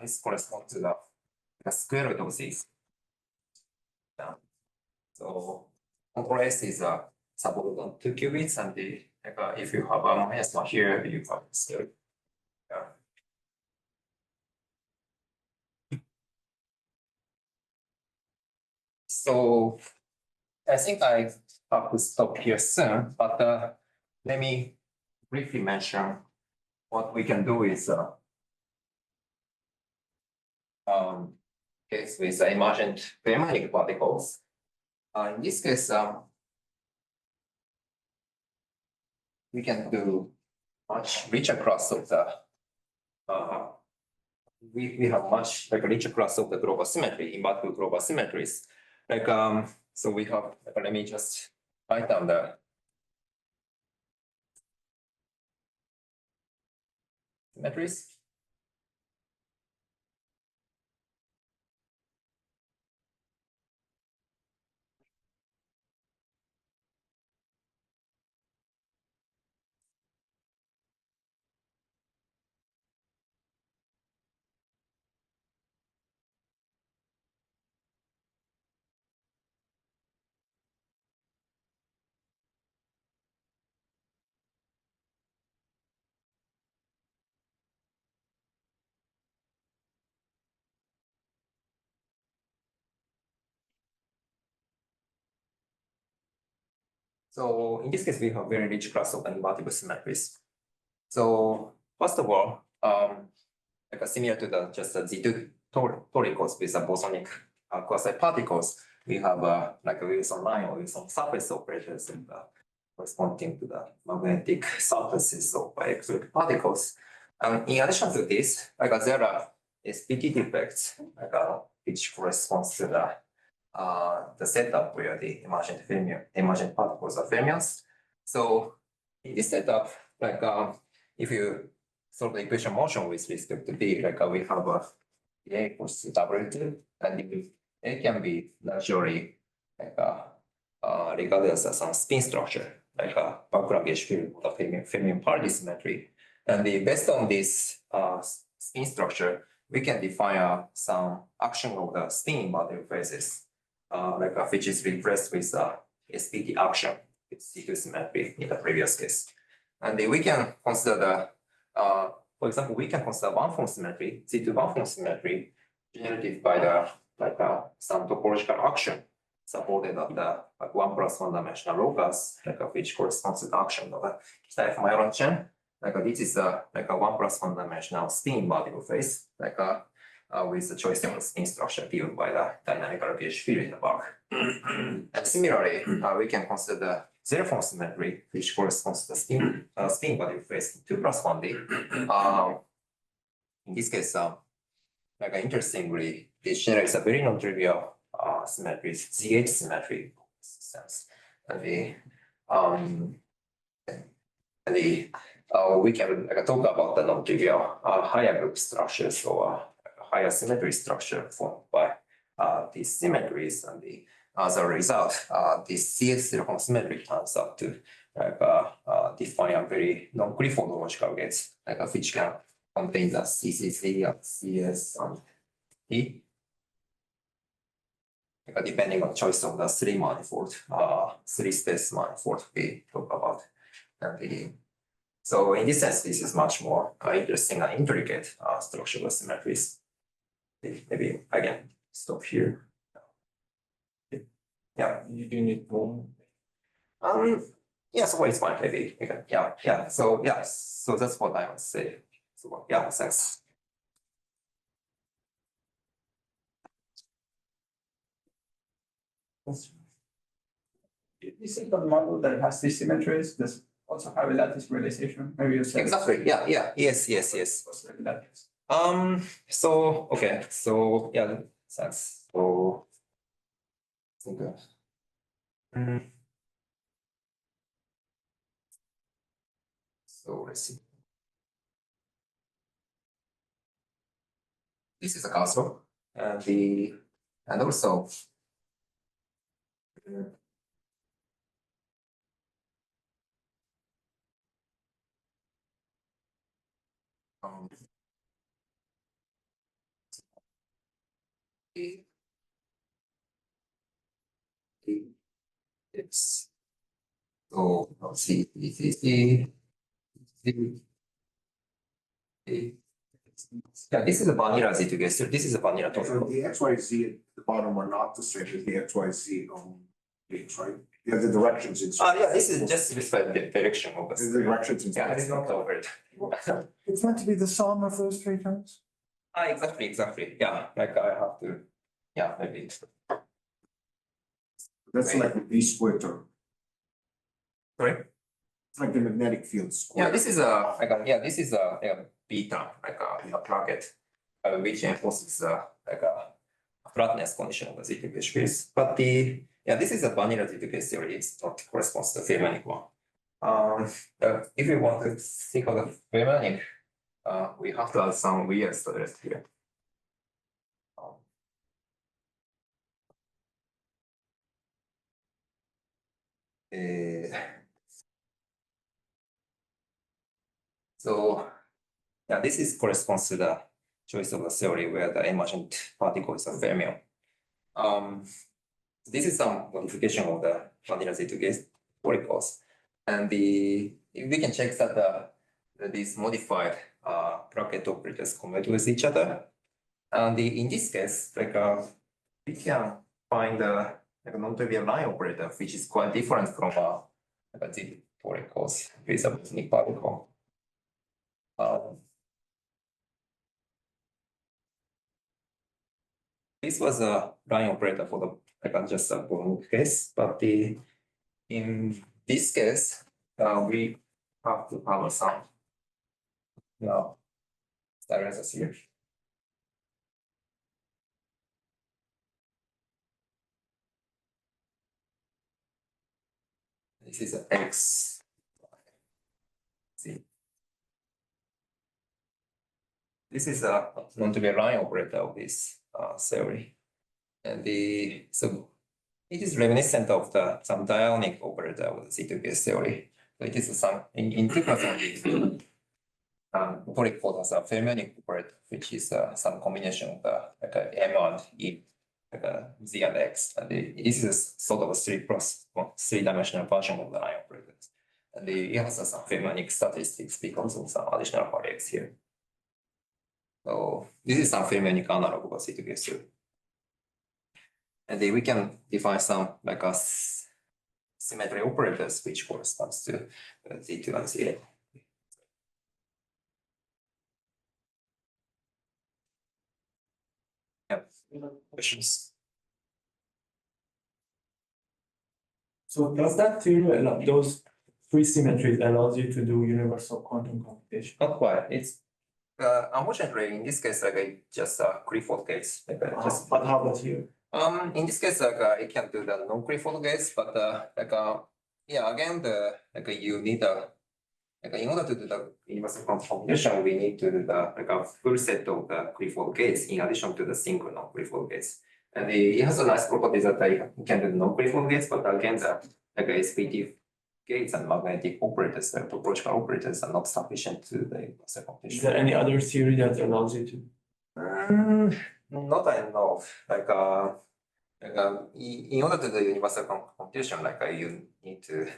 S corresponds to the square root of Z. So control S is supported on two qubits, and if you have a minus one here, you have square. So I think I have to stop here soon, but let me briefly mention what we can do with case with emergent fermionic particles. In this case, we can do much richer class of the we have much richer class of the global symmetry, invertible global symmetries. So we have let me just write down the symmetries. So in this case, we have very rich class of invertible symmetries. So first of all, similar to the just the Z2 toricals with the bosonic quasi-particles, we have like a Wilson line or Wilson surface operators and corresponding to the magnetic surfaces of electric particles. And in addition to this, there are SPT defects which corresponds to the setup where the emergent particles are fermions. So in this setup, if you solve the equation motion with respect to D, we have A equals to W2, and A can be naturally regarded as some spin structure, like a background gauge field of fermion parity symmetry. And based on this spin structure, we can define some action of the spin invertible phases, which is replaced with SPT action with C2 symmetry in the previous case. And we can consider for example, we can consider one-form symmetry, C2 one-form symmetry, generated by some topological action supported at the 1+1 dimensional locus, which corresponds to the action of the F Majorana chain. This is a 1+1 dimensional spin invertible phase, with the choice of the spin structure given by the dynamical gauge field in the back. And similarly, we can consider zero-form symmetry, which corresponds to the spin invertible phase 2+1D. In this case, interestingly, this generates a very non-trivial symmetry, ZH symmetry. And And we can talk about the non-trivial higher group structures or higher symmetry structure formed by these symmetries, and as a result, this CS silicon symmetry turns out to define a very non-Clifford logical gates, which can contain the CCC and CS and E. Depending on choice of the three manifold, three space manifold we talk about. And so in this sense, this is much more interesting and intricate structural symmetries. Maybe I can stop here. Yeah. You do need more. Yeah, so it's fine, maybe. Yeah. So that's what I would say. So yeah, thanks. You see the model that has these symmetries, does also have a lattice realization, maybe you said. Exactly, yeah, yes. What's the lattice? So okay, so yeah, thanks. So okay. So let's see. This is a castle, and also the it's so let's see yeah, this is a vanilla Z together. This is a vanilla So total. the XYZ at the bottom are not the same as the XYZ gates, right? You have the directions in. Yeah, this is just specified the direction of The the. directions in. Yeah, it's not over it. It's meant to be the sum of those three terms. Exactly. Yeah, like I have to. Yeah, maybe. That's like the V square term. Sorry. It's like the magnetic field square. Yeah, this is a beta, like a bracket, which enforces like a flatness condition of the Z-Gauge space. But this is a vanilla Z-Gauge theory. It's not corresponds to the Fermionic one. If we want to think of the Fermionic, we have to add some weird status here. So yeah, this is corresponds to the choice of the theory where the emergent particle is a fermion. This is some modification of the vanilla Z2 particles, and we can check that these modified bracket operators converge with each other, and in this case, we can find a non-trivial line operator which is quite different from Z particles with a bosonic particle. This was a line operator for the just a bosonic case, but in this case, we have to have some stylizers here. This is an X. See. This is a non-trivial line operator of this theory, and so it is reminiscent of some dionic operator of the Z2 theory. So it is some in frequency toric code as a fermionic operator, which is some combination of the M and E, Z and X, and this is sort of a 3+3-dimensional version of the line operators, and it has some fermionic statistics because of some additional variables here. So this is some fermionic analog of Z2 theory. And then we can define some symmetry operators which corresponds to Z2 and Z8. Questions? So does that theory allow those three symmetries allows you to do universal quantum computation? Not quite. It's unfortunately in this case just a Clifford case. But how about here? In this case it can do the non-Clifford case, but yeah, again you need Like in order to do the universal computation, we need to do the like a full set of the threefold gates in addition to the single non-threefold gates. And it has a nice property that you can do non-threefold gates, but again, the like SPT gates and magnetic operators, the topological operators are not sufficient to the universal computation. Is there any other theory that allows you to? Not I know of. In order to do universal computation, you need to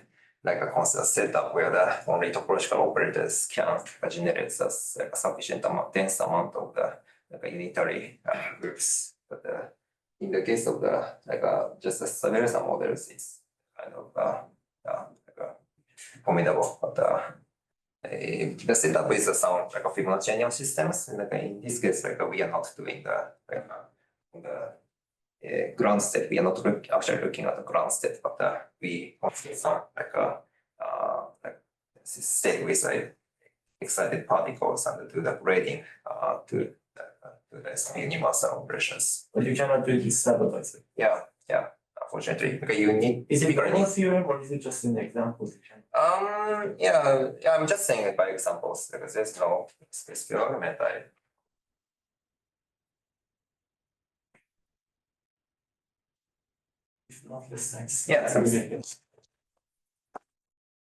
consider setup where the only topological operators can generate a sufficient dense amount of the unitary groups. But in the case of the just the surveillance models, it's kind of formidable. But the setup is some Fibonacci systems. And in this case, we are not doing the ground state. We are not actually looking at the ground state, but we consider some state with excited particles and do the grading to the universal operations. But you cannot do it with stabilizer. Yeah. Unfortunately, because you need. Is it a theorem or is it just an example? Yeah. I'm just saying it by examples because there's no specific argument. If not, this thanks. Yeah, thanks.